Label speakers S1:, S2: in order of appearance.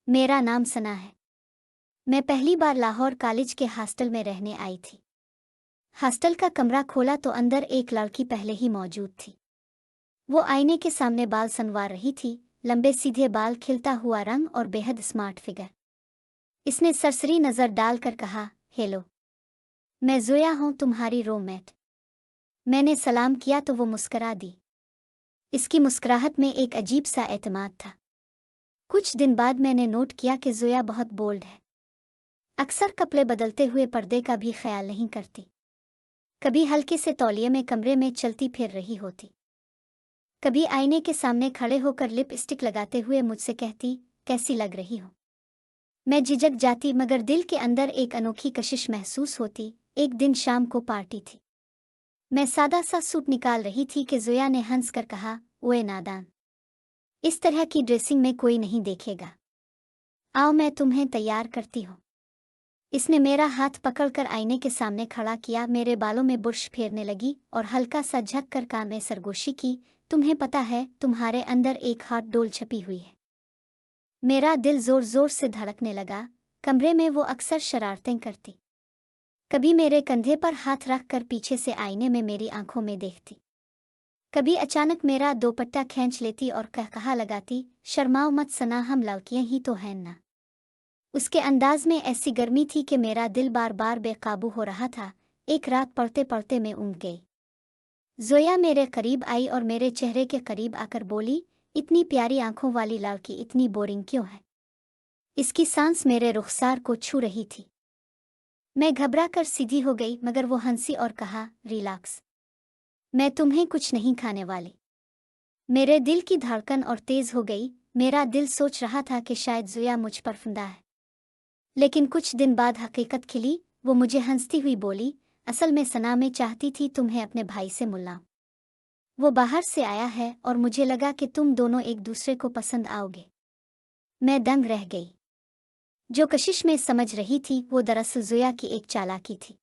S1: मेरा नाम सना है। मैं पहली बार लाहौर कॉलेज के हॉस्टल में रहने आई थी। हॉस्टल का कमरा खोला तो अंदर एक लड़की पहले ही मौजूद थी। वो आईने के सामने बाल संवार रही थी, लंबे सीधे बाल, खिलता हुआ रंग और बेहद स्मार्ट फिगर। इसने सरसरी नज़र डालकर कहा, हेलो, मैं ज़ोया हूँ, तुम्हारी रूममेट। मैंने सलाम किया तो वो मुस्करा दी। इसकी मुस्कुराहट में एक अजीब सा एतमाद था। कुछ दिन बाद मैंने नोट किया कि ज़ोया बहुत बोल्ड है। अक्सर कपड़े बदलते हुए पर्दे का भी ख्याल नहीं करती। कभी हल्के से तौलिए में कमरे में चलती फिर रही होती, कभी आईने के सामने खड़े होकर लिपस्टिक लगाते हुए मुझसे कहती, कैसी लग रही हो। मैं झिझक जाती, मगर दिल के अंदर एक अनोखी कशिश महसूस होती। एक दिन शाम को पार्टी थी। मैं सादा सा सूट निकाल रही थी कि ज़ोया ने हंस कर कहा, ओए नादान, इस तरह की ड्रेसिंग में कोई नहीं देखेगा। आओ, मैं तुम्हें तैयार करती हूँ। इसने मेरा हाथ पकड़कर आईने के सामने खड़ा किया, मेरे बालों में बुर्श फेरने लगी और हल्का सा झक कर कान में सरगोशी की, तुम्हें पता है, तुम्हारे अंदर एक हॉट डोल छपी हुई है। मेरा दिल जोर जोर से धड़कने लगा। कमरे में वो अक्सर शरारतें करती, कभी मेरे कंधे पर हाथ रख कर पीछे से आईने में मेरी आंखों में देखती, कभी अचानक मेरा दोपट्टा खींच लेती और कहा लगाती, शर्माओ मत सना, हम लड़कियां ही तो हैं ना। उसके अंदाज में ऐसी गर्मी थी कि मेरा दिल बार बार बेकाबू हो रहा था। एक रात पढ़ते पढ़ते मैं ऊँघ गई। ज़ोया मेरे करीब आई और मेरे चेहरे के करीब आकर बोली, इतनी प्यारी आंखों वाली लड़की इतनी बोरिंग क्यों है। इसकी सांस मेरे रुखसार को छू रही थी। मैं घबरा कर सीधी हो गई, मगर वो हंसी और कहा, रिलैक्स, मैं तुम्हें कुछ नहीं खाने वाली। मेरे दिल की धड़कन और तेज हो गई। मेरा दिल सोच रहा था कि शायद ज़ोया मुझ पर फंदा है। लेकिन कुछ दिन बाद हकीकत खिली। वो मुझे हंसती हुई बोली, असल में सना, मैं चाहती थी तुम्हें अपने भाई से मिलाऊं। वो बाहर से आया है और मुझे लगा कि तुम दोनों एक दूसरे को पसंद आओगे। मैं दंग रह गई। जो कशिश में समझ रही थी वो दरअसल ज़ोया की एक चालाकी थी।